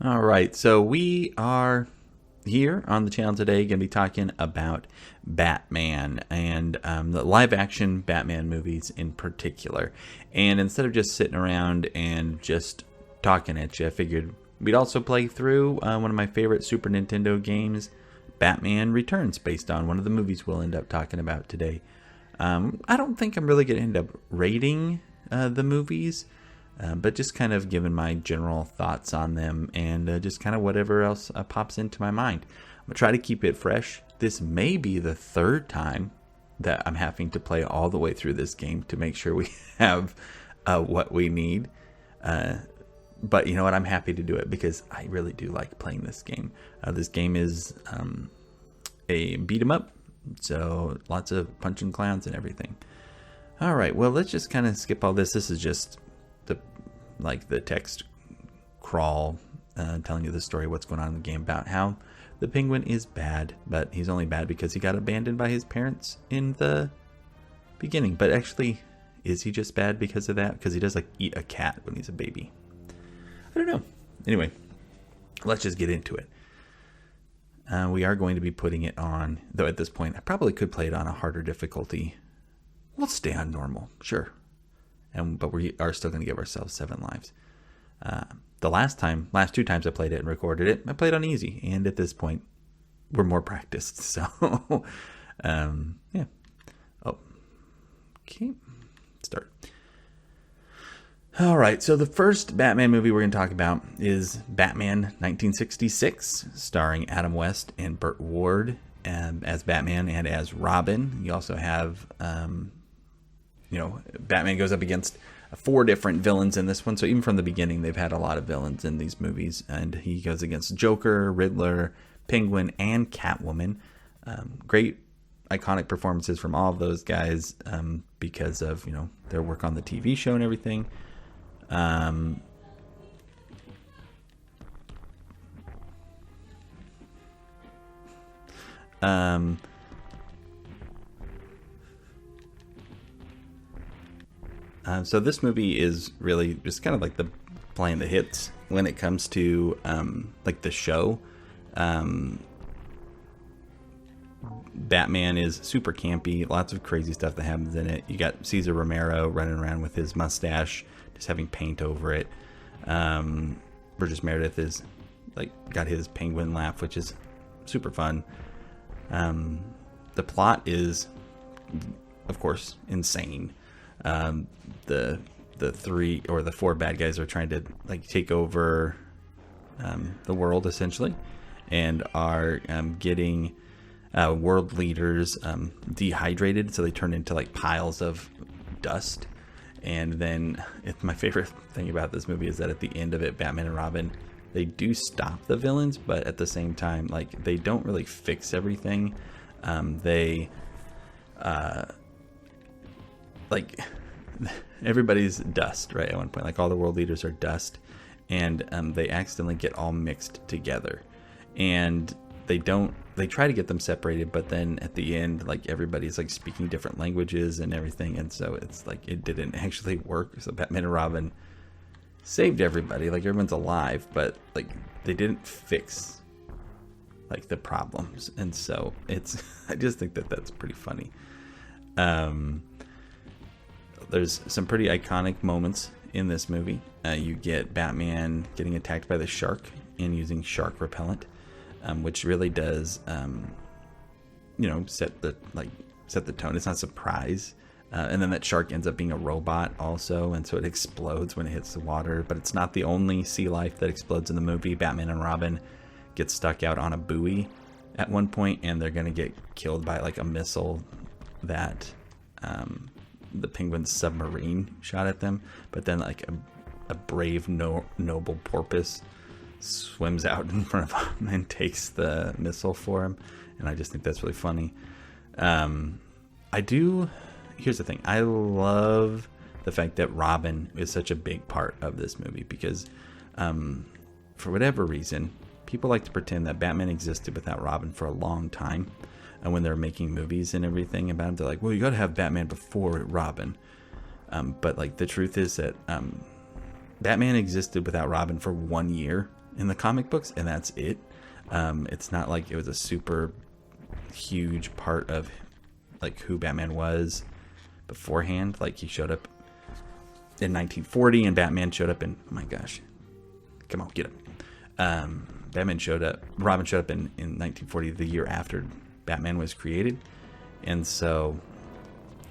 All right, so we are here on the channel today going to be talking about Batman and the live action Batman movies in particular. And instead of just sitting around and just talking at you, I figured we'd also play through one of my favorite Super Nintendo games, Batman Returns, based on one of the movies we'll end up talking about today. I don't think I'm really going to end up rating the movies. But just kind of giving my general thoughts on them and just kind of whatever else pops into my mind. I'm going to try to keep it fresh. This may be the third time that I'm having to play all the way through this game to make sure we have what we need. But you know what? I'm happy to do it because I really do like playing this game. This game is a beat 'em up, so lots of punching clowns and everything. All right, well, let's just kind of skip all this. This is just the text crawl telling you the story, what's going on in the game about how the Penguin is bad, but he's only bad because he got abandoned by his parents in the beginning. But actually, is he just bad because of that? Because he does eat a cat when he's a baby. I don't know. Anyway, let's just get into it. We are going to be putting it on, though at this point I probably could play it on a harder difficulty. We'll stay on normal, sure. But we are still going to give ourselves 7 lives. The last two times I played it and recorded it, I played on easy. And at this point, we're more practiced. So, yeah. Oh, okay. Start. All right. So the first Batman movie we're going to talk about is Batman 1966, starring Adam West and Burt Ward as Batman and as Robin. You also have... Batman goes up against 4 different villains in this one. So even from the beginning, they've had a lot of villains in these movies. And he goes against Joker, Riddler, Penguin, and Catwoman. Great iconic performances from all of those guys because of, their work on the TV show and everything. So this movie is really just kind of like playing the hits when it comes to the show. Batman is super campy, lots of crazy stuff that happens in it. You got Cesar Romero running around with his mustache, just having paint over it. Burgess Meredith is got his penguin laugh, which is super fun. The plot is, of course, insane. The 3 or the 4 bad guys are trying to take over the world essentially, and are getting world leaders dehydrated, so they turn into piles of dust. And then my favorite thing about this movie is that at the end of it, Batman and Robin, they do stop the villains, but at the same time, they don't really fix everything. Everybody's dust, right? At one point, all the world leaders are dust, and they accidentally get all mixed together, and they try to get them separated, but then at the end, everybody's speaking different languages and everything, and so it's it didn't actually work. So Batman and Robin saved everybody, everyone's alive, but they didn't fix the problems, and so it's I just think that's pretty funny. There's some pretty iconic moments in this movie. You get Batman getting attacked by the shark and using shark repellent, which really does, set the tone. It's not a surprise. And then that shark ends up being a robot also, and so it explodes when it hits the water. But it's not the only sea life that explodes in the movie. Batman and Robin get stuck out on a buoy at one point, and they're going to get killed by a missile that... the Penguin's submarine shot at them, but then a brave noble porpoise swims out in front of him and takes the missile for him, and I just think that's really funny. Here's the thing, I love the fact that Robin is such a big part of this movie because for whatever reason, people like to pretend that Batman existed without Robin for a long time. And when they're making movies and everything about him, they're like, well, you got to have Batman before Robin. But the truth is that Batman existed without Robin for 1 year, in the comic books, and that's it. It's not like it was a super huge part of like who Batman was beforehand. Like he showed up in 1940, and Batman showed up in, oh my gosh, come on, get up. Robin showed up in 1940, the year after Batman was created, and so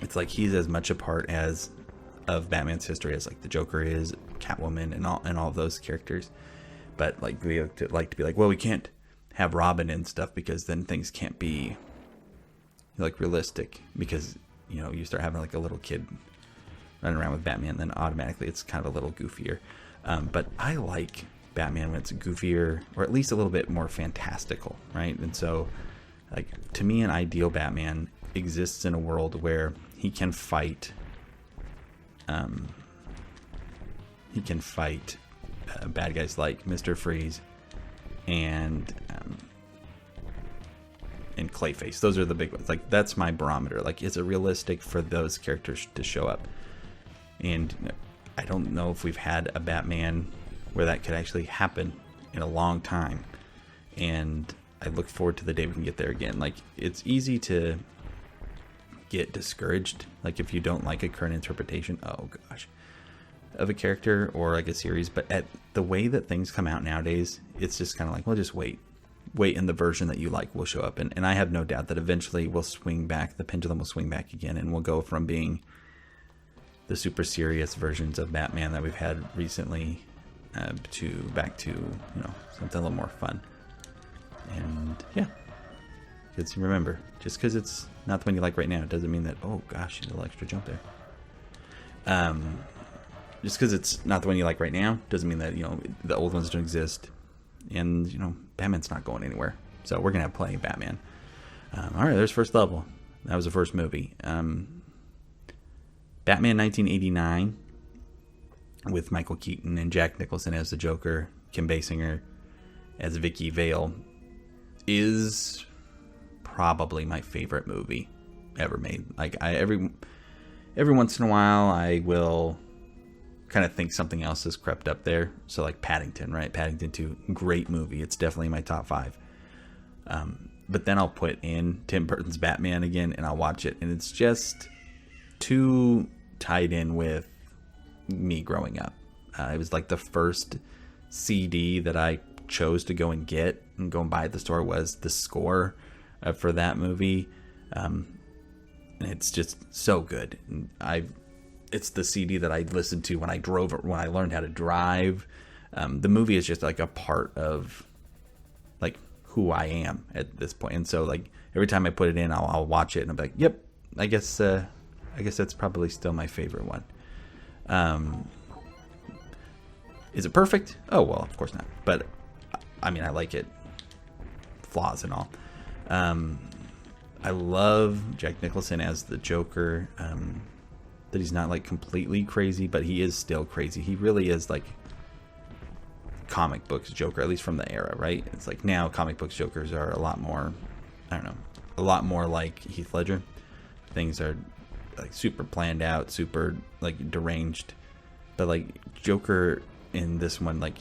it's like he's as much a part of Batman's history as like the Joker is, Catwoman, and all of those characters. But like we like to be like, well, we can't have Robin and stuff because then things can't be like realistic, because you know you start having like a little kid running around with Batman, then automatically it's kind of a little goofier. But I like Batman when it's goofier, or at least a little bit more fantastical, right? And so like to me, an ideal Batman exists in a world where he can fight bad guys like Mr. Freeze and Clayface. Those are the big ones. Like that's my barometer. Like, is it realistic for those characters to show up? And I don't know if we've had a Batman where that could actually happen in a long time. And I look forward to the day we can get there again. Like, it's easy to get discouraged, like if you don't like a current interpretation, of a character or like a series. But at the way that things come out nowadays, it's just kind of like, well, just wait in the version that you like will show up. And I have no doubt that eventually we'll swing back, the pendulum will swing back again, and we'll go from being the super serious versions of Batman that we've had recently to back to, you know, something a little more fun. And yeah, because remember, just because it's not the one you like right now, it doesn't mean that, oh gosh, you did a little extra jump there. Just because it's not the one you like right now doesn't mean that, you know, the old ones don't exist. And, you know, Batman's not going anywhere. So we're going to have plenty of Batman. All right, there's first level. That was the first movie. Batman 1989 with Michael Keaton and Jack Nicholson as the Joker, Kim Basinger as Vicky Vale, is probably my favorite movie ever made. Like, every once in a while I will kind of think something else has crept up there. So like Paddington, right? Paddington 2, great movie. It's definitely my top 5. But then I'll put in Tim Burton's Batman again and I'll watch it, and it's just too tied in with me growing up. It was like the first CD that I chose to go and get and go and buy at the store was the score for that movie. And it's just so good. It's the CD that I listened to when I learned how to drive. The movie is just like a part of like who I am at this point. And so like every time I put it in, I'll watch it and I'm like, yep, I guess that's probably still my favorite one. Is it perfect? Oh, well, of course not. But I mean, I like it. Flaws and all. I love Jack Nicholson as the Joker. That he's not like completely crazy, but he is still crazy. He really is like comic books Joker, at least from the era, right? It's like now comic books Jokers are a lot more, I don't know, a lot more like Heath Ledger. Things are like super planned out, super like deranged. But like Joker in this one, like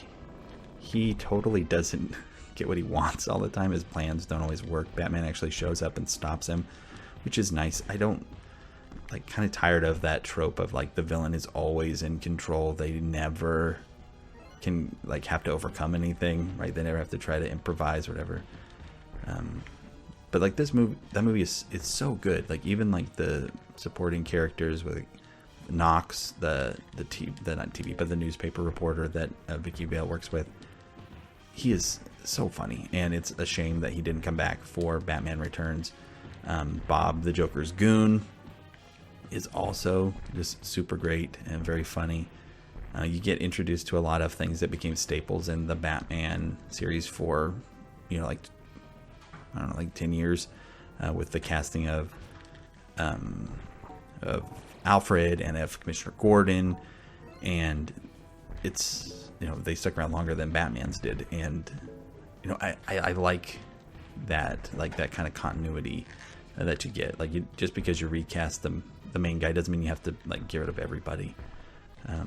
he totally doesn't get what he wants all the time. His plans don't always work. Batman actually shows up and stops him, which is nice. I don't like, kind of tired of that trope of like the villain is always in control. They never can like have to overcome anything, right? They never have to try to improvise or whatever. But like that movie is, it's so good. Like even like the supporting characters with Knox, the newspaper reporter that Vicky Vale works with. He is so funny, and it's a shame that he didn't come back for Batman Returns. Bob, the Joker's goon, is also just super great and very funny. You get introduced to a lot of things that became staples in the Batman series for, you know, like, I don't know, like 10 years, with the casting of Alfred and of Commissioner Gordon, and it's, you know, they stuck around longer than Batman's did, and you know, I like that kind of continuity that you get. Like, just because you recast the main guy doesn't mean you have to like get rid of everybody. I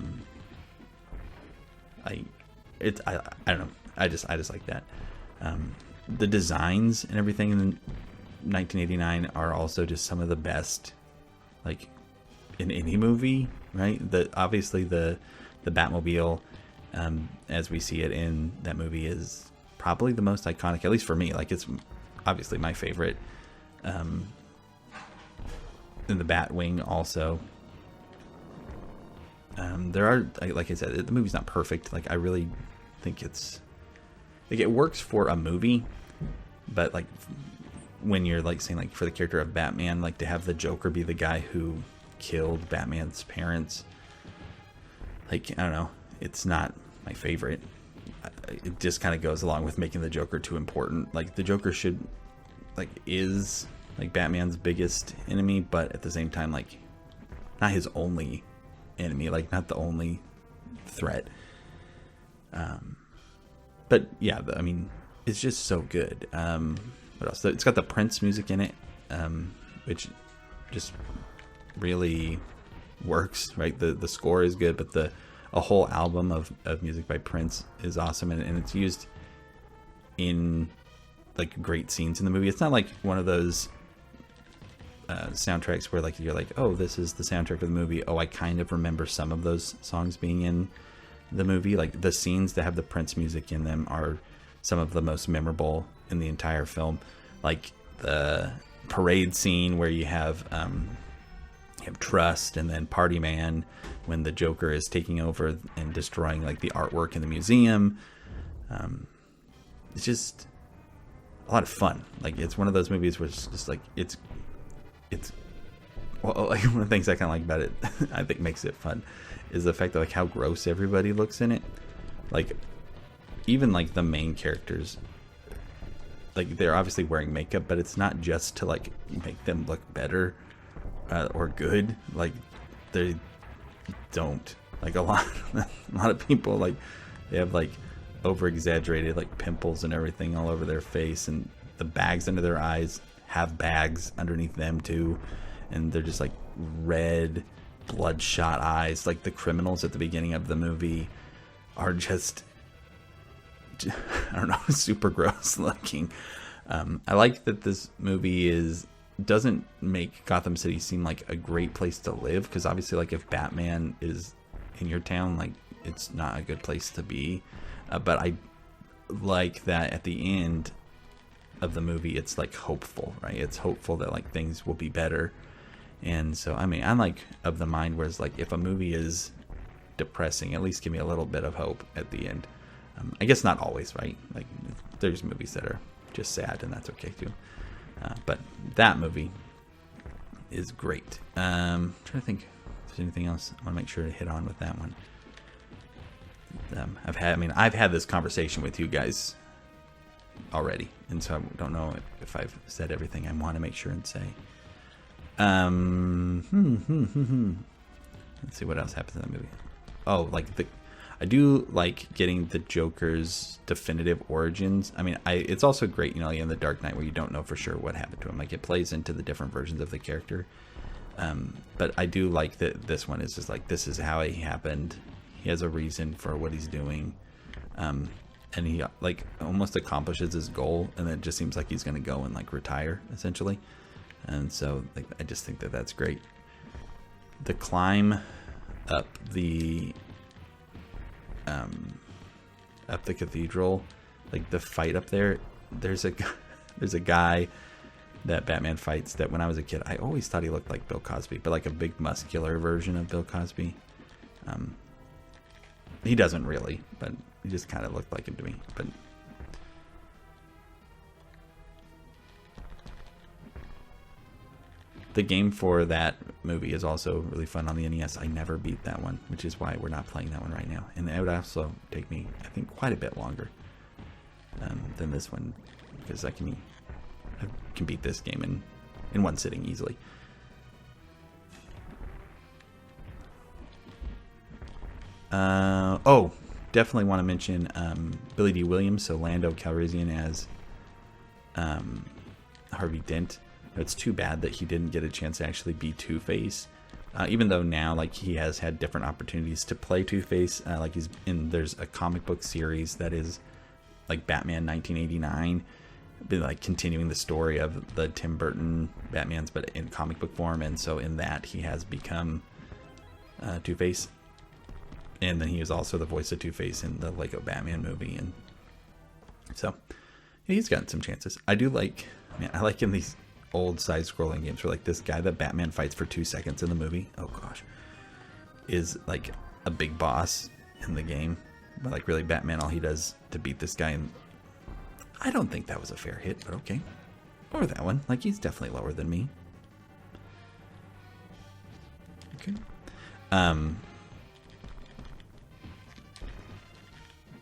don't know. I just like that. The designs and everything in 1989 are also just some of the best, like, in any movie, right? Obviously the Batmobile, as we see it in that movie, is probably the most iconic, at least for me. Like, it's obviously my favorite. And the Batwing also. There are, like I said, the movie's not perfect. Like, I really think it's, like, it works for a movie, but like when you're like saying, like, for the character of Batman, like, to have the Joker be the guy who killed Batman's parents, like, I don't know, it's not my favorite. It just kind of goes along with making the Joker too important. Like, the Joker is like Batman's biggest enemy, but at the same time, like, not his only enemy, like, not the only threat. But yeah, I mean, it's just so good. What else? It's got the Prince music in it, which just really works, right? The score is good, but a whole album of music by Prince is awesome, and it's used in, like, great scenes in the movie. It's not like one of those soundtracks where, like, you're like, oh, this is the soundtrack of the movie. Oh, I kind of remember some of those songs being in the movie. Like, the scenes that have the Prince music in them are some of the most memorable in the entire film. Like the parade scene where you have Trust, and then Party Man when the Joker is taking over and destroying, like, the artwork in the museum. It's just a lot of fun. Like, it's one of those movies where it's just like, it's well, like, one of the things I kind of like about it, I think makes it fun, is the fact that, like, how gross everybody looks in it. Like, even, like, the main characters, like, they're obviously wearing makeup, but it's not just to, like, make them look better or good. Like, they don't. Like, a lot of people, like, they have, like, over exaggerated, like, pimples and everything all over their face, and the bags under their eyes have bags underneath them too, and they're just, like, red bloodshot eyes. Like, the criminals at the beginning of the movie are just, I don't know, super gross looking. I like that this movie doesn't make Gotham City seem like a great place to live, because obviously, like, if Batman is in your town, like, it's not a good place to be. But I like that at the end of the movie, it's, like, hopeful, right? It's hopeful that, like, things will be better. And so, I mean, I'm, like, of the mind where it's like, if a movie is depressing, at least give me a little bit of hope at the end. I guess not always, right? Like, there's movies that are just sad, and that's okay too. But that movie is great. I'm trying to think if there's anything else I want to make sure to hit on with that one. I've had this conversation with you guys already, and so I don't know if I've said everything I want to make sure and say. Let's see what else happens in the movie. Oh, like, I do like getting the Joker's definitive origins. I mean, it's also great, you know, in The Dark Knight, where you don't know for sure what happened to him. Like, it plays into the different versions of the character. But I do like that this one is just like, this is how it happened. He has a reason for what he's doing. And he, like, almost accomplishes his goal, and then it just seems like he's going to go and, like, retire, essentially. And so, like, I just think that that's great. The climb up the cathedral, like, the fight up there, there's a guy that Batman fights that when I was a kid, I always thought he looked like Bill Cosby, but like a big muscular version of Bill Cosby. He doesn't really, but he just kind of looked like him to me. But the game for that movie is also really fun on the NES. I never beat that one, which is why we're not playing that one right now. And it would also take me, I think, quite a bit longer than this one, because I can beat this game in one sitting easily. Definitely want to mention Billy D. Williams, so Lando Calrissian as Harvey Dent. It's too bad that he didn't get a chance to actually be Two-Face, even though now, like, he has had different opportunities to play Two-Face. Like, there's a comic book series that is like Batman 1989, been like continuing the story of the Tim Burton Batmans, but in comic book form. And so in that, he has become Two-Face. And then he is also the voice of Two-Face in the Lego Batman movie. And so yeah, he's gotten some chances. I do like, I like in these old side-scrolling games where like this guy that Batman fights for 2 seconds in the movie, oh gosh, is like a big boss in the game. But like really Batman, all he does to beat this guy, and I don't think that was a fair hit, but okay. Or that one, like he's definitely lower than me. Okay.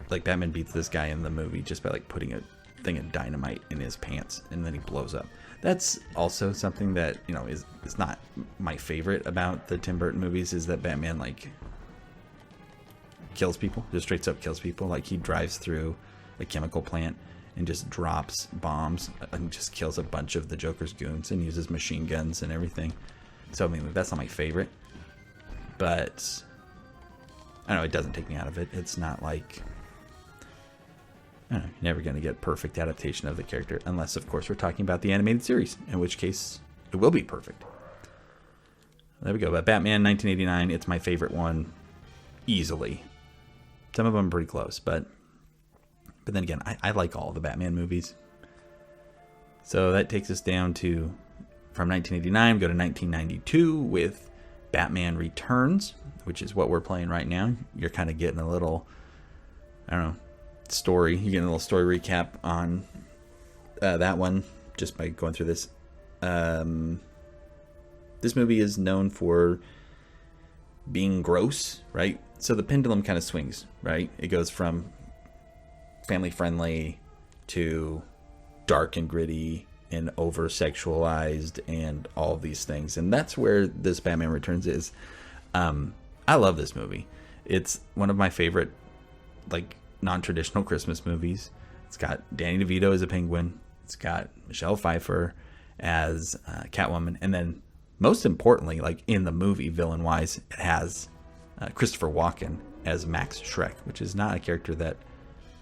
Like Batman beats this guy in the movie just by like putting a thing of dynamite in his pants, and then he blows up. That's also something that, you know, is not my favorite about the Tim Burton movies, is that Batman like kills people, just straight up kills people. Like he drives through a chemical plant and just drops bombs and just kills a bunch of the Joker's goons and uses machine guns and everything. So I mean, that's not my favorite, but I don't know, it doesn't take me out of it. It's not like, I don't know, you're never going to get perfect adaptation of the character, unless of course we're talking about the animated series, in which case it will be perfect. There we go. But Batman 1989, it's my favorite one easily. Some of them are pretty close, but then again, I like all the Batman movies. So that takes us down to, from 1989, go to 1992 with Batman Returns, which is what we're playing right now. You're kind of getting a little, I don't know, story. You're getting a little story recap on that one just by going through this. This movie is known for being gross, right? So the pendulum kind of swings, right? It goes from family friendly to dark and gritty and over sexualized and all of these things. And that's where this Batman Returns is. I love this movie. It's one of my favorite, like, non-traditional Christmas movies. It's got Danny DeVito as a penguin. It's got Michelle Pfeiffer as Catwoman. And then most importantly, like in the movie villain wise, it has Christopher Walken as Max Schreck, which is not a character that,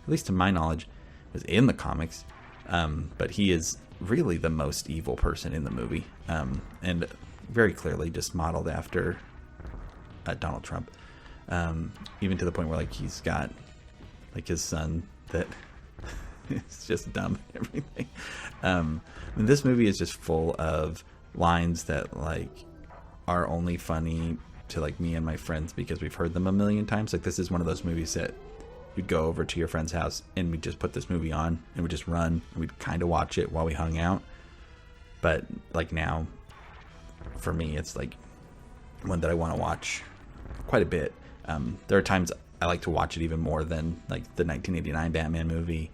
at least to my knowledge, was in the comics. But he is really the most evil person in the movie. And very clearly just modeled after Donald Trump. Even to the point where like he's got like his son that is just dumb and everything. And this movie is just full of lines that like are only funny to like me and my friends because we've heard them a million times. Like this is one of those movies that you'd go over to your friend's house and we'd just put this movie on and we'd just run and we'd kind of watch it while we hung out. But like now, for me, it's like one that I want to watch quite a bit. There are times I like to watch it even more than like the 1989 Batman movie.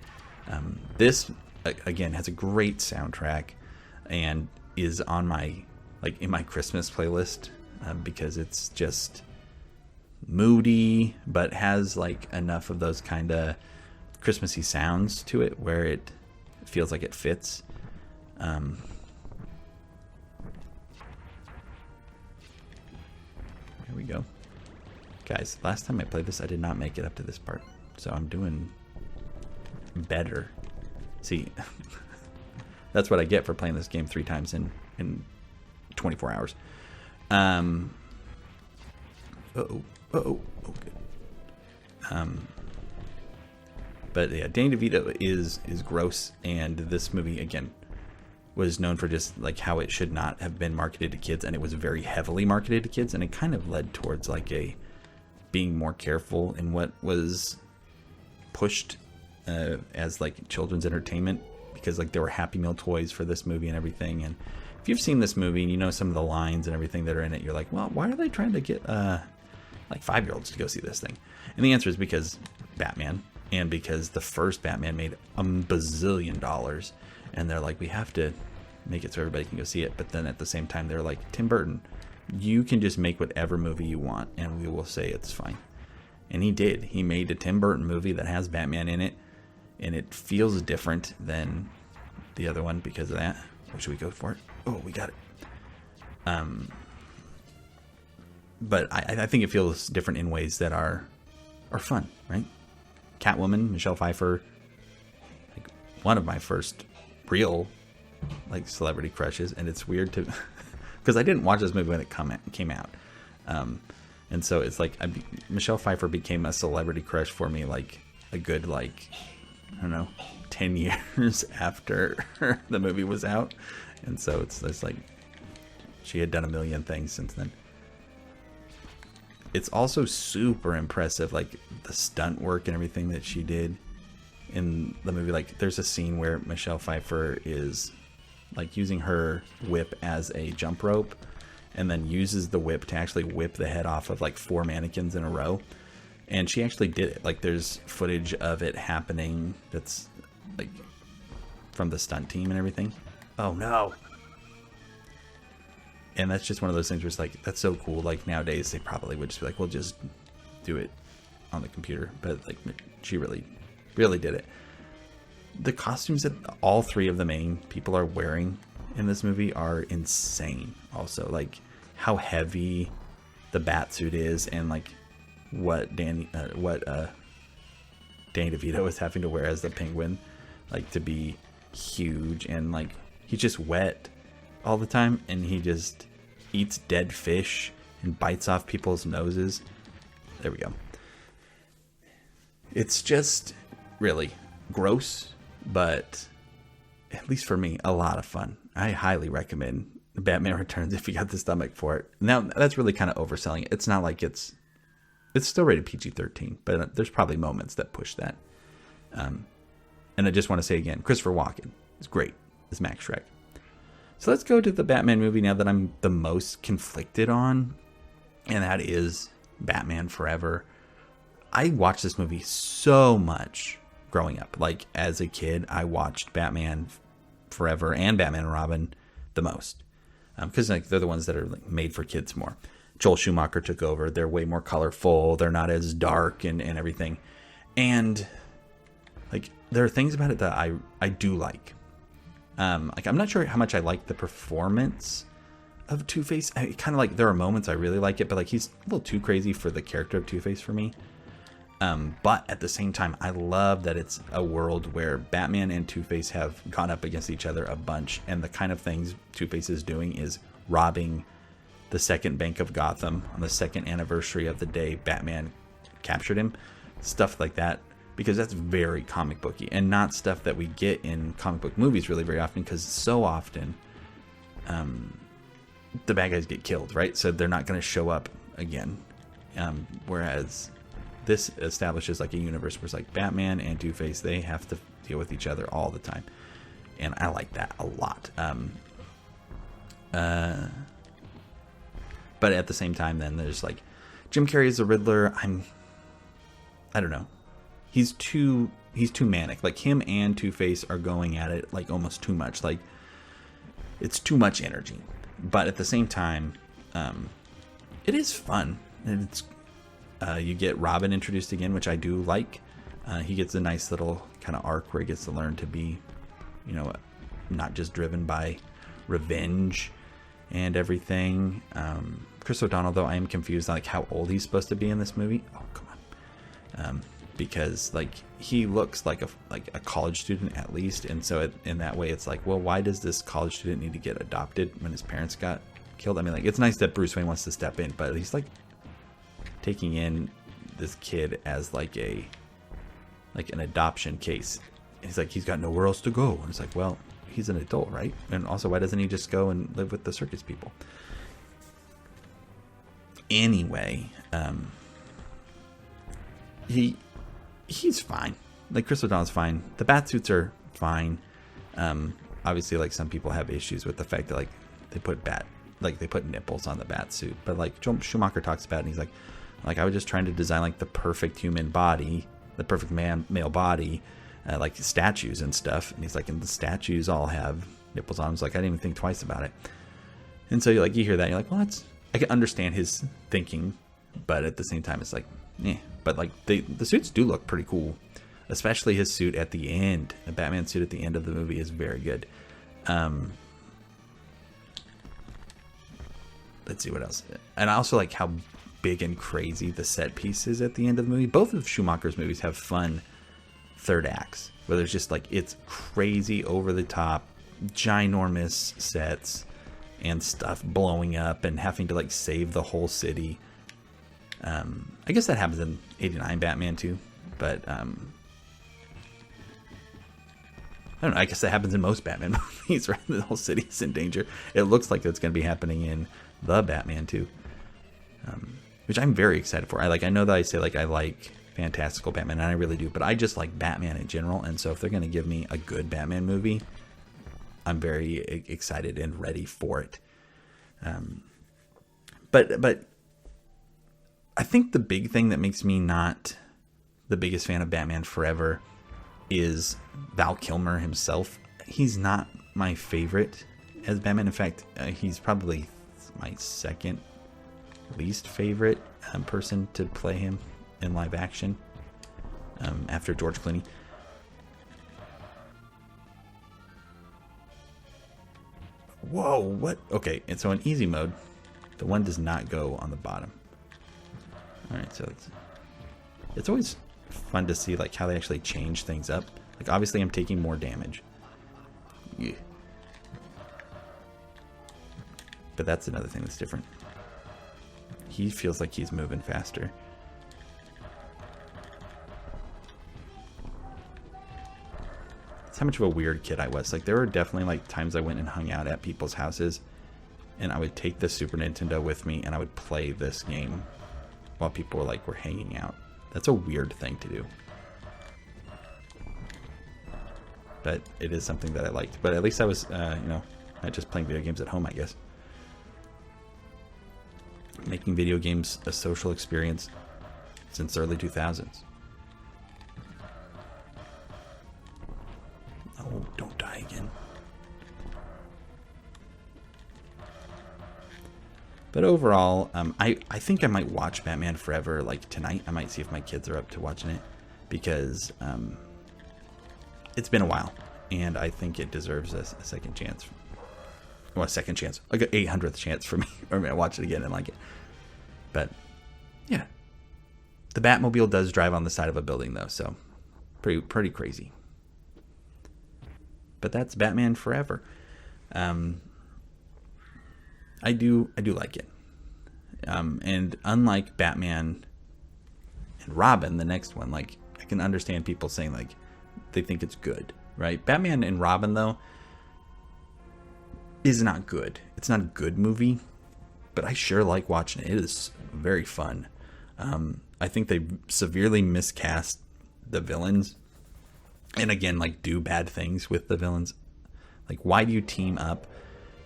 This again has a great soundtrack and is on my like in my Christmas playlist because it's just moody but has like enough of those kind of Christmassy sounds to it where it feels like it fits. Here we go. Guys, last time I played this, I did not make it up to this part. So I'm doing better. See, that's what I get for playing this game 3 times in 24 hours. Oh, good. But yeah, Danny DeVito is gross, and this movie, again, was known for just like how it should not have been marketed to kids, and it was very heavily marketed to kids, and it kind of led towards like a being more careful in what was pushed as like children's entertainment, because like there were Happy Meal toys for this movie and everything. And if you've seen this movie and you know some of the lines and everything that are in it, you're like, well, why are they trying to get like 5-year-olds to go see this thing? And the answer is because Batman, and because the first Batman made $1 bazillion, and they're like, we have to make it so everybody can go see it. But then at the same time, they're like, Tim Burton, you can just make whatever movie you want and we will say it's fine. And he did. He made a Tim Burton movie that has Batman in it, and it feels different than the other one because of that. Or should we go for it? Oh, we got it. But I think it feels different in ways that are fun, right? Catwoman, Michelle Pfeiffer, one of my first real like celebrity crushes, and it's weird to because I didn't watch this movie when it came out, and so it's like Michelle Pfeiffer became a celebrity crush for me like a good like I don't know 10 years after the movie was out, and so it's like she had done a million things since then. It's also super impressive, like the stunt work and everything that she did in the movie. Like there's a scene where Michelle Pfeiffer is like using her whip as a jump rope and then uses the whip to actually whip the head off of like 4 mannequins in a row. And she actually did it. Like there's footage of it happening that's like from the stunt team and everything. Oh no. And that's just one of those things where it's like, that's so cool. Like nowadays they probably would just be like, we'll just do it on the computer. But like she really did it. The costumes that all 3 of the main people are wearing in this movie are insane. Also, like how heavy the bat suit is, and like what Danny DeVito is having to wear as the Penguin, like to be huge, and like he's just wet all the time, and he just eats dead fish and bites off people's noses. There we go. It's just really gross, but at least for me, a lot of fun. I highly recommend Batman Returns if you got the stomach for it. Now, that's really kind of overselling it. It's not like it's still rated PG-13, but there's probably moments that push that. And I just want to say again, Christopher Walken is great as Max Schreck. So let's go to the Batman movie now that I'm the most conflicted on, and that is Batman Forever. I watched this movie so much growing up. Like as a kid, I watched Batman Forever and Batman and Robin the most, because like they're the ones that are like made for kids more. Joel Schumacher took over. They're way more colorful. They're not as dark and everything. And like there are things about it that I do like. Like I'm not sure how much I like the performance of Two-Face. I kind of like, there are moments I really like it, but like he's a little too crazy for the character of Two-Face for me. But at the same time, I love that it's a world where Batman and Two-Face have gone up against each other a bunch, and the kind of things Two-Face is doing is robbing the second bank of Gotham on the 2nd anniversary of the day Batman captured him. Stuff like that, because that's very comic booky and not stuff that we get in comic book movies really very often, because so often the bad guys get killed, right? So they're not going to show up again. Whereas this establishes like a universe where it's like Batman and Two-Face, they have to deal with each other all the time. And I like that a lot. But at the same time, then there's like Jim Carrey as the Riddler. I don't know. He's too manic. Like him and Two-Face are going at it like almost too much. Like it's too much energy. But at the same time, it is fun. And it's you get Robin introduced again, which I do like. He gets a nice little kind of arc where he gets to learn to be, not just driven by revenge and everything. Chris O'Donnell, though, I am confused on like how old he's supposed to be in this movie. Oh, come on. Because like he looks like a college student at least, and so in that way it's like, well, why does this college student need to get adopted when his parents got killed? I mean, like it's nice that Bruce Wayne wants to step in, but he's like taking in this kid as like an adoption case. And he's like, he's got nowhere else to go, and it's like, well, he's an adult, right? And also, why doesn't he just go and live with the circus people? Anyway, he's fine. Like Chris O'Donnell's fine. The bat suits are fine. Obviously, like some people have issues with the fact that like they put nipples on the bat suit. But like Joel Schumacher talks about it, and he's like I was just trying to design like the perfect human body, the perfect male body, like statues and stuff. And he's like, and the statues all have nipples on them. It's like I didn't even think twice about it. And so you hear that, and you're like, well, I can understand his thinking, but at the same time, it's like, yeah. But like the suits do look pretty cool, especially his suit at the end. The Batman suit at the end of the movie is very good. Let's see what else. And I also like how big and crazy the set piece is at the end of the movie. Both of Schumacher's movies have fun third acts. where there's just like, it's crazy over the top, ginormous sets and stuff blowing up and having to like save the whole city. I guess that happens in '89 Batman too, but I don't know. I guess that happens in most Batman movies, right? The whole city is in danger. It looks like that's going to be happening in the Batman too, which I'm very excited for. I know that I say like I like fantastical Batman, and I really do, but I just like Batman in general. And so if they're going to give me a good Batman movie, I'm very excited and ready for it. But I think the big thing that makes me not the biggest fan of Batman Forever is Val Kilmer himself. He's not my favorite as Batman. In fact, he's probably my second least favorite person to play him in live action, after George Clooney. Whoa, what? Okay, and so in easy mode, the one does not go on the bottom. Alright, so it's always fun to see like how they actually change things up. Like obviously I'm taking more damage. Yeah. But that's another thing that's different. He feels like he's moving faster. That's how much of a weird kid I was. Like there were definitely like times I went and hung out at people's houses and I would take the Super Nintendo with me and I would play this game while people were hanging out. That's a weird thing to do. But it is something that I liked. But at least I was, not just playing video games at home, I guess. Making video games a social experience since the early 2000s. Oh, don't die again. But overall, I think I might watch Batman Forever like tonight. I might see if my kids are up to watching it, because it's been a while, and I think it deserves a second chance. Well, a second chance, like an 800th chance for me, or I watch it again and like it. But yeah, the Batmobile does drive on the side of a building though, so pretty crazy. But that's Batman Forever. I do like it. And unlike Batman and Robin, the next one, like I can understand people saying like they think it's good, right? Batman and Robin though is not good. It's not a good movie, but I sure like watching it. It is very fun. I think they severely miscast the villains, and again, like do bad things with the villains. Like, why do you team up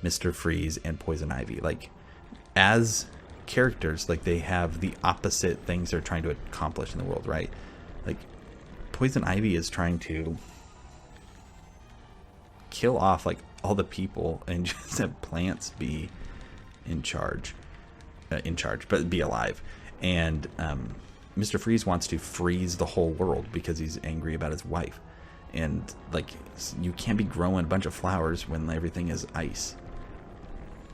Mr. Freeze and Poison Ivy? Like, as characters, like they have the opposite things they're trying to accomplish in the world, right? Like, Poison Ivy is trying to kill off like all the people and just have plants be in charge, but be alive. And Mr. Freeze wants to freeze the whole world because he's angry about his wife. And like, you can't be growing a bunch of flowers when everything is ice.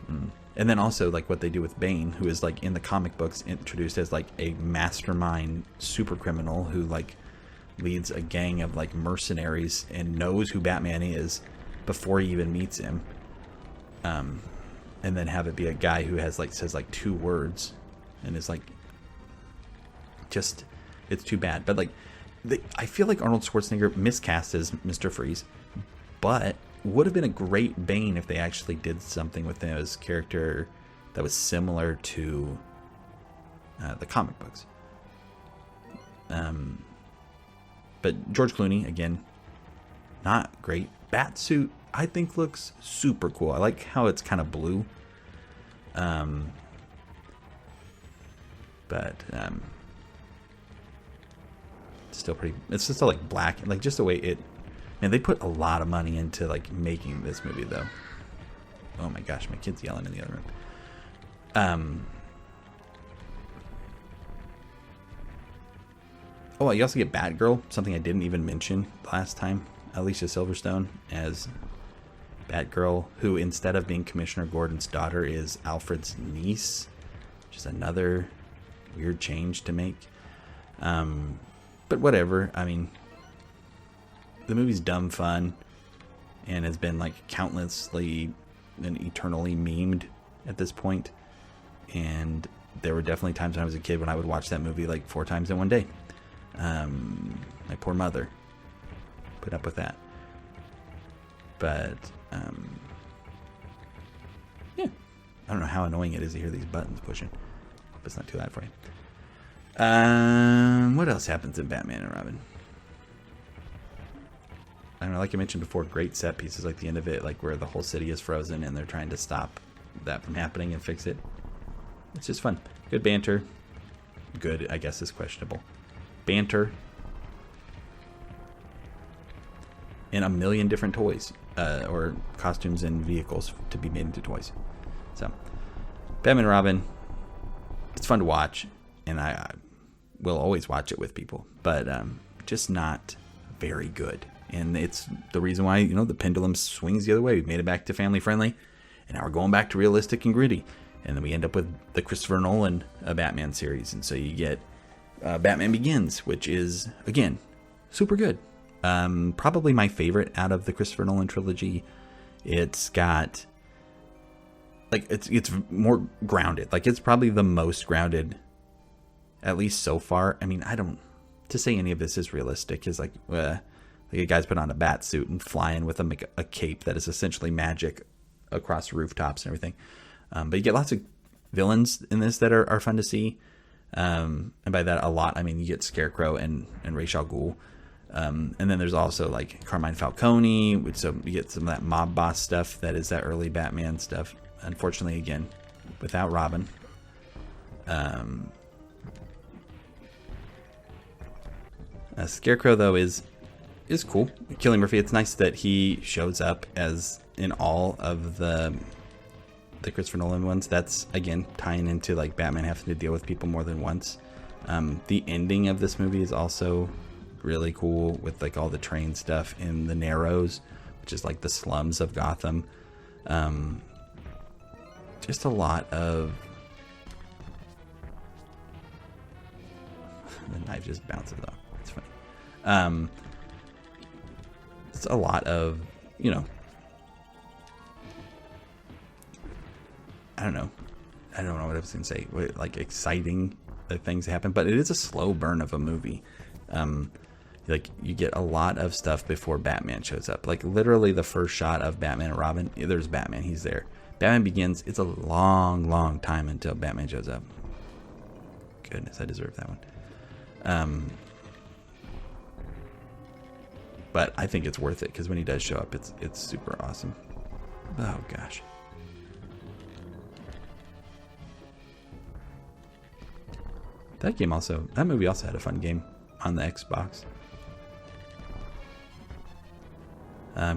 And then also like what they do with Bane, who is like in the comic books introduced as like a mastermind super criminal who like leads a gang of like mercenaries and knows who Batman is before he even meets him. And then have it be a guy who has like says like 2 words and is like, just, it's too bad. But like, I feel like Arnold Schwarzenegger miscast as Mr. Freeze, but would have been a great Bane if they actually did something with his character that was similar to the comic books. But George Clooney, again, not great. Batsuit, I think, looks super cool. I like how it's kind of blue. But still pretty, it's just like black, like just the way it, man, they put a lot of money into like making this movie though. Oh my gosh, my kid's yelling in the other room. Oh, you also get Batgirl, something I didn't even mention last time. Alicia Silverstone as Batgirl, who instead of being Commissioner Gordon's daughter is Alfred's niece, which is another weird change to make. But whatever. I mean, the movie's dumb fun and has been like countlessly and eternally memed at this point. And there were definitely times when I was a kid when I would watch that movie like 4 times in one day. My poor mother put up with that. But yeah, I don't know how annoying it is to hear these buttons pushing. But it's not too loud for you. What else happens in Batman and Robin? I don't know, like I mentioned before, great set pieces like the end of it, like where the whole city is frozen and they're trying to stop that from happening and fix it. It's just fun. Good banter. Good, I guess, is questionable. Banter. And a million different toys, or costumes and vehicles to be made into toys. So, Batman and Robin, it's fun to watch, and I will always watch it with people, but just not very good. And it's the reason why, you know, the pendulum swings the other way. We made it back to family friendly, and now we're going back to realistic and gritty. And then we end up with the Christopher Nolan Batman series. And so you get Batman Begins, which is, again, super good. Probably my favorite out of the Christopher Nolan trilogy. It's got, like, it's more grounded. Like, it's probably the most grounded, at least so far. I mean, to say any of this is realistic is like a guy's put on a bat suit and flying with a cape that is essentially magic across rooftops and everything. But you get lots of villains in this that are fun to see. And by that a lot, I mean, you get Scarecrow and Ra's al Ghul. And then there's also like Carmine Falcone, which, so you get some of that mob boss stuff that is that early Batman stuff. Unfortunately, again, without Robin. Scarecrow, though, is cool. Cillian Murphy, it's nice that he shows up as in all of the Christopher Nolan ones. That's, again, tying into like Batman having to deal with people more than once. The ending of this movie is also really cool with like all the train stuff in the Narrows, which is like the slums of Gotham. Just a lot of the knife just bounces off. It's funny. It's a lot of, you know, I don't know what I was gonna say. Like exciting things happen, but it is a slow burn of a movie. Like you get a lot of stuff before Batman shows up. Like literally the first shot of Batman and Robin, there's Batman. He's there. Batman Begins. It's a long time until Batman shows up. Goodness, I deserve that one. But I think it's worth it because when he does show up, it's super awesome. Oh gosh. That movie also had a fun game on the Xbox.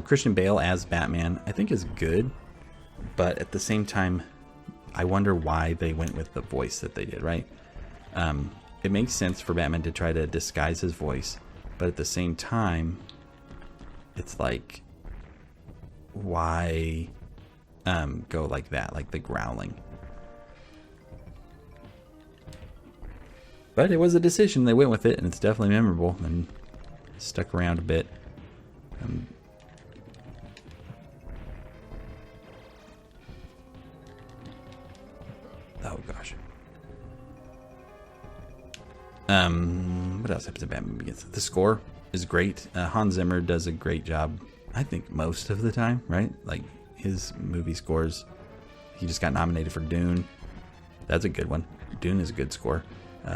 Christian Bale as Batman, I think is good, but at the same time, I wonder why they went with the voice that they did, right? It makes sense for Batman to try to disguise his voice, but at the same time, it's like, why go like that, like the growling? But it was a decision. They went with it, and it's definitely memorable and stuck around a bit. Oh gosh. What else happens in Batman Begins? The score is great. Hans Zimmer does a great job, I think, most of the time, right? Like his movie scores. He just got nominated for Dune. That's a good one. Dune is a good score.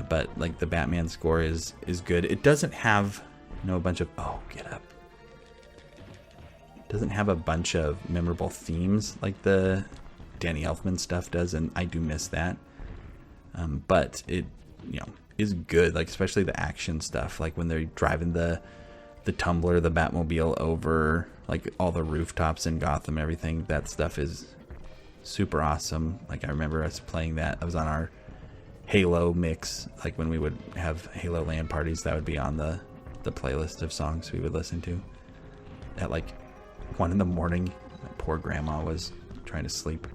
But like the Batman score is good. It doesn't have, a bunch of, get up. It doesn't have a bunch of memorable themes like the Danny Elfman stuff does, and I do miss that. But it, is good. Like especially the action stuff, like when they're driving the Tumbler, the Batmobile over like all the rooftops in Gotham, everything. That stuff is super awesome. Like I remember us playing that. I was on our Halo mix, like when we would have Halo LAN parties, that would be on the playlist of songs we would listen to at like 1 a.m. My poor grandma was trying to sleep.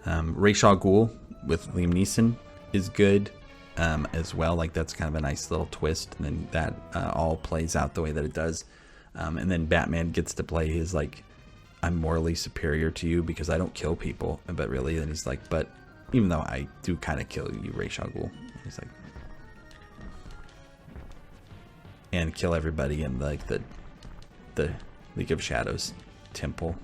Ra's al Ghul with Liam Neeson is good. as well. Like that's kind of a nice little twist, and then that all plays out the way that it does. And then Batman gets to play his like, I'm morally superior to you because I don't kill people, but really, then he's like, but even though I do kind of kill you, Ra's al Ghul, he's like, and kill everybody in like the League of Shadows temple.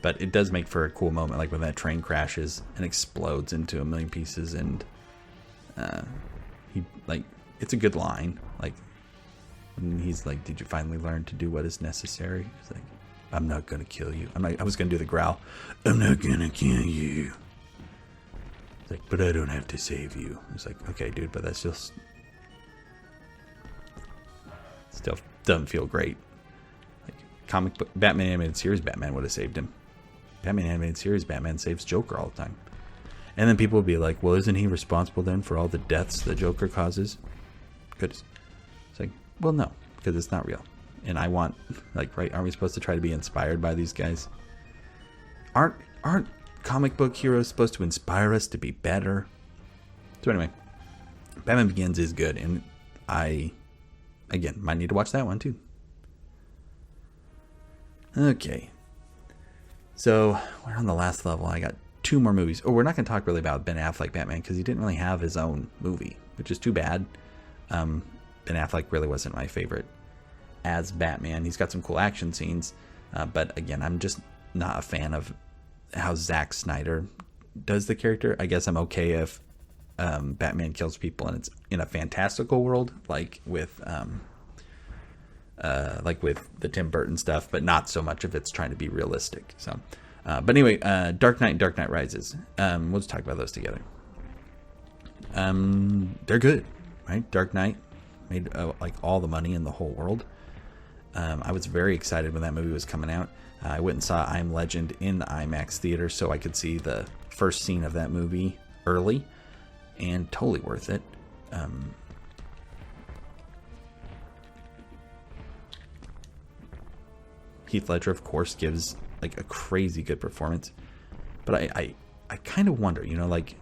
But it does make for a cool moment, like when that train crashes and explodes into a million pieces, and he like, it's a good line. Like when he's like, "Did you finally learn to do what is necessary?" He's like, "I'm not gonna kill you. I was gonna do the growl. I'm not gonna kill you." It's like, "But I don't have to save you." It's like, "Okay, dude, but that's just still doesn't feel great." Like comic book Batman animated series, Batman would have saved him. Batman animated series, Batman saves Joker all the time. And then people would be like, well, isn't he responsible then for all the deaths that Joker causes? It's like, well, no, because it's not real. And I want, like, right, aren't we supposed to try to be inspired by these guys? Aren't comic book heroes supposed to inspire us to be better? So anyway, Batman Begins is good, and I, again, might need to watch that one too. Okay. So we're on the last level. I got 2 more movies. Oh, we're not going to talk really about Ben Affleck Batman because he didn't really have his own movie, which is too bad. Ben Affleck really wasn't my favorite as Batman. He's got some cool action scenes, but again, I'm just not a fan of how Zack Snyder does the character. I guess I'm okay if Batman kills people and it's in a fantastical world, like with the Tim Burton stuff, but not so much if it's trying to be realistic. So, but anyway, Dark Knight and Dark Knight Rises. We'll just talk about those together. They're good, right? Dark Knight made like all the money in the whole world. I was very excited when that movie was coming out. I went and saw I Am Legend in the IMAX theater so I could see the first scene of that movie early, and totally worth it. Heath Ledger, of course, gives like a crazy good performance, but I kind of wonder, you know, like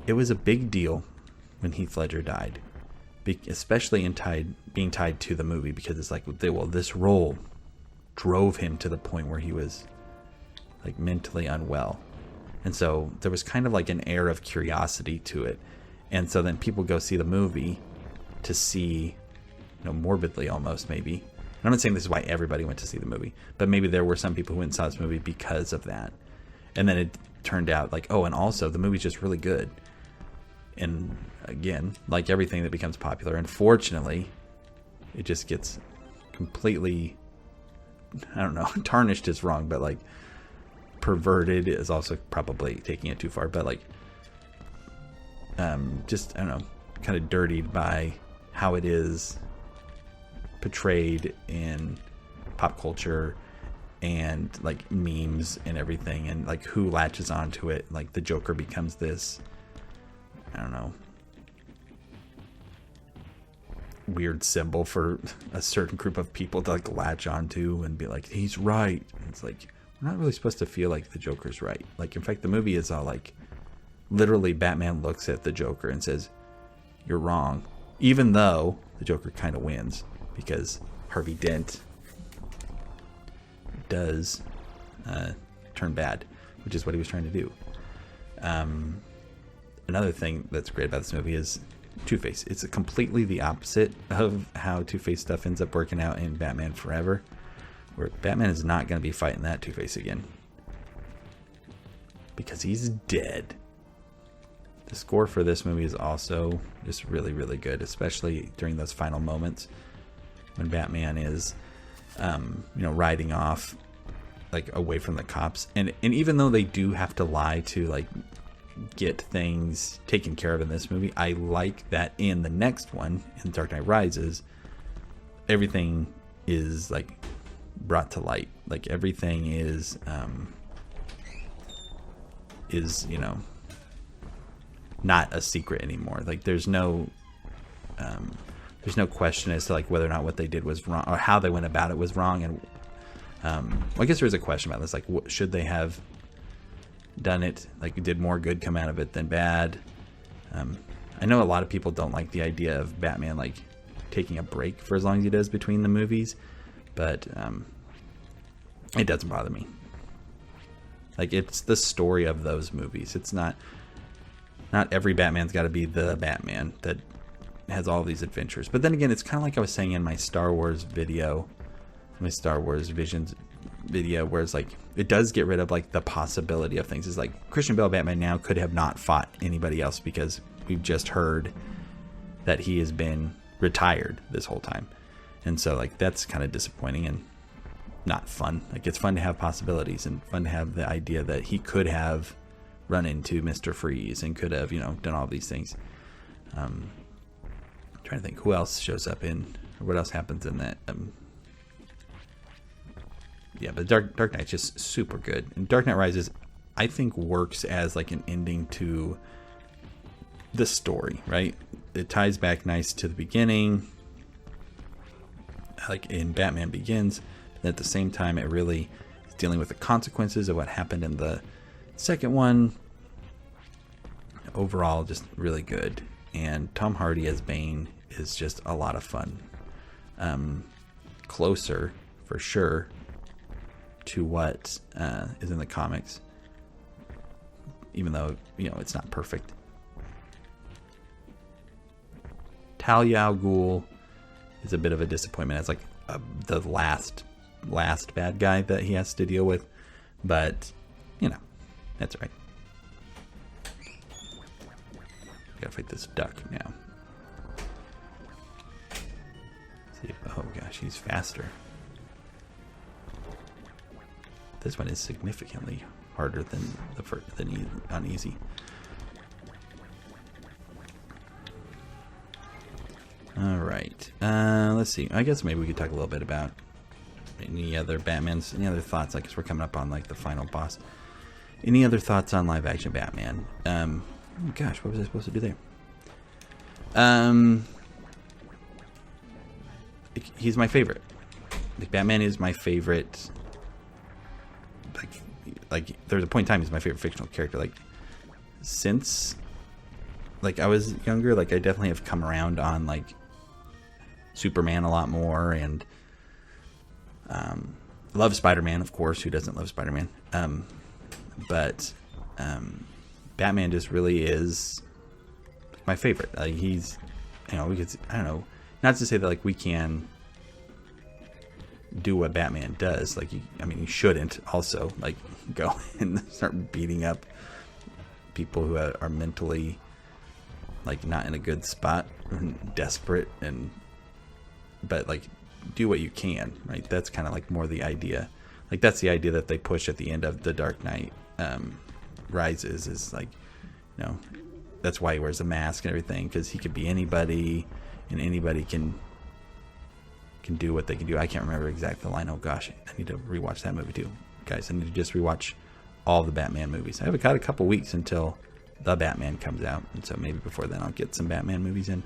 it was a big deal when Heath Ledger died, especially being tied to the movie, because it's like, well, this role drove him to the point where he was like mentally unwell, and so there was kind of like an air of curiosity to it, and so then people go see the movie to see, you know, morbidly almost maybe. I'm not saying this is why everybody went to see the movie, but maybe there were some people who went and saw this movie because of that. And then it turned out like, oh, and also the movie's just really good. And again, like everything that becomes popular, unfortunately, it just gets completely, I don't know, tarnished is wrong, but like perverted is also probably taking it too far. But like, just, I don't know, kind of dirtied by how it is portrayed in pop culture and like memes and everything, and like who latches onto it. Like the Joker becomes this, I don't know, weird symbol for a certain group of people to like latch onto and be like, he's right. And it's like, we're not really supposed to feel like the Joker's right. Like, in fact, the movie is all like, literally Batman looks at the Joker and says, you're wrong, even though the Joker kind of wins, because Harvey Dent does turn bad, which is what he was trying to do. Another thing that's great about this movie is Two-Face. It's completely the opposite of how Two-Face stuff ends up working out in Batman Forever, where Batman is not going to be fighting that Two-Face again, because he's dead. The score for this movie is also just really, really good, especially during those final moments when Batman is, riding off like away from the cops. And even though they do have to lie to like get things taken care of in this movie, I like that in the next one, in Dark Knight Rises, everything is like brought to light. Like everything is not a secret anymore. Like there's no there's no question as to like whether or not what they did was wrong or how they went about it was wrong. And well, I guess there's a question about this, like should they have done it, like did more good come out of it than bad? I know a lot of people don't like the idea of Batman like taking a break for as long as he does between the movies, but it doesn't bother me. Like, it's the story of those movies. It's not every Batman's got to be the Batman that has all these adventures. But then again, it's kind of like I was saying in my Star Wars video, my Star Wars Visions video, where it's like it does get rid of like the possibility of things. It's like Christian Bale Batman now could have not fought anybody else because we've just heard that he has been retired this whole time. And so like that's kind of disappointing and not fun. Like, it's fun to have possibilities and fun to have the idea that he could have run into Mr. Freeze and could have, you know, done all these things. I'm trying to think who else shows up in, or what else happens in that. Yeah, but Dark Knight's just super good. And Dark Knight Rises, I think, works as like an ending to the story, right? It ties back nice to the beginning, like in Batman Begins. And at the same time, it really is dealing with the consequences of what happened in the second one. Overall, just really good. And Tom Hardy as Bane is just a lot of fun. Closer, for sure, to what is in the comics. Even though, you know, it's not perfect. Talia al Ghul is a bit of a disappointment as like the last bad guy that he has to deal with, but you know, that's right. Gotta fight this duck now. See if, oh gosh, he's faster. This one is significantly harder than the first, on easy. All right, let's see. I guess maybe we could talk a little bit about any other Batmans, any other thoughts? I guess we're coming up on like the final boss. Any other thoughts on live action Batman? Oh gosh, what was I supposed to do there? He's my favorite. Like, Batman is my favorite. Like there's a point in time he's my favorite fictional character. Like, since like I was younger, like I definitely have come around on like Superman a lot more, and love Spider-Man, of course. Who doesn't love Spider-Man? But Batman just really is my favorite. Like, he's, you know, we could, I don't know, not to say that like we can do what Batman does. Like, I mean, you shouldn't also like go and start beating up people who are mentally like not in a good spot, and desperate, but like do what you can, right? That's kind of like more the idea. Like, that's the idea that they push at the end of The Dark Knight Rises, is like, you know, that's why he wears a mask and everything, because he could be anybody, and anybody can do what they can do. I can't remember exactly the line. Oh gosh, I need to rewatch that movie too, guys. I need to just rewatch all the Batman movies. I've got a couple weeks until the Batman comes out, and so maybe before then I'll get some Batman movies in.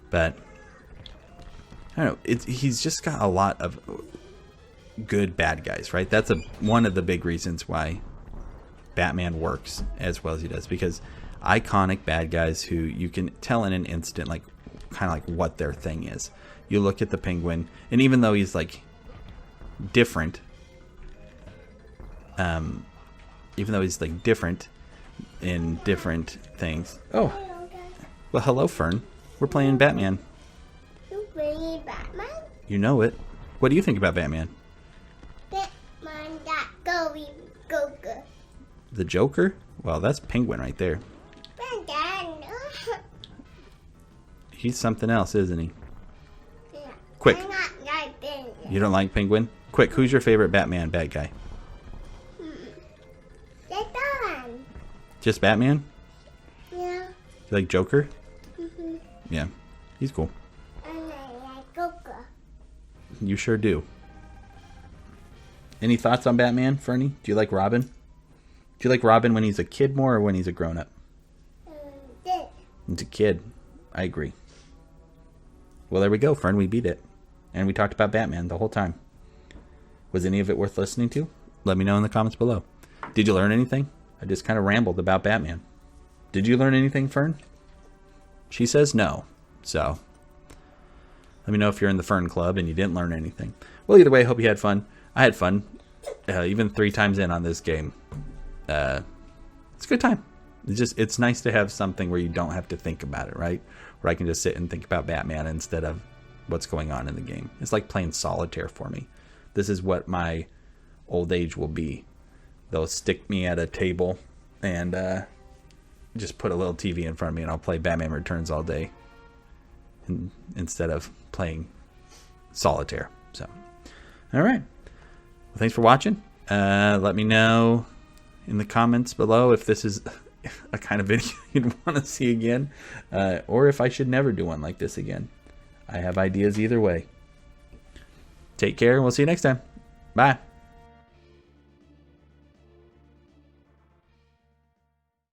But I don't know, he's just got a lot of good bad guys, right? That's one of the big reasons why Batman works as well as he does, because iconic bad guys who you can tell in an instant, like, kind of like what their thing is. You look at the Penguin, and even though he's like different, even though he's like different in different things. Oh, well, hello, Fern. We're playing Batman. You playing Batman? You know it. What do you think about Batman? Batman got going Joker. The Joker? Well, that's Penguin right there. Batman. He's something else, isn't he? Yeah. Quick. I not like Penguin. You don't like Penguin? Quick, who's your favorite Batman bad guy? That's one. Just Batman? Yeah. You like Joker? Mm-hmm. Yeah, he's cool. And I like Joker. You sure do. Any thoughts on Batman, Fernie? Do you like Robin? Do you like Robin when he's a kid more, or when he's a grown-up? This. He's a kid. I agree. Well, there we go, Fern. We beat it. And we talked about Batman the whole time. Was any of it worth listening to? Let me know in the comments below. Did you learn anything? I just kind of rambled about Batman. Did you learn anything, Fern? She says no. So, let me know if you're in the Fern Club and you didn't learn anything. Well, either way, I hope you had fun. I had fun. Even 3 times in on this game. It's a good time. It's nice to have something where you don't have to think about it, right? Where I can just sit and think about Batman instead of what's going on in the game. It's like playing solitaire for me. This is what my old age will be. They'll stick me at a table and just put a little TV in front of me and I'll play Batman Returns all day instead of playing solitaire. So, all right. Well, thanks for watching. Let me know in the comments below if this is a kind of video you'd want to see again, or if I should never do one like this again. I have ideas either way. Take care, and we'll see you next time. Bye.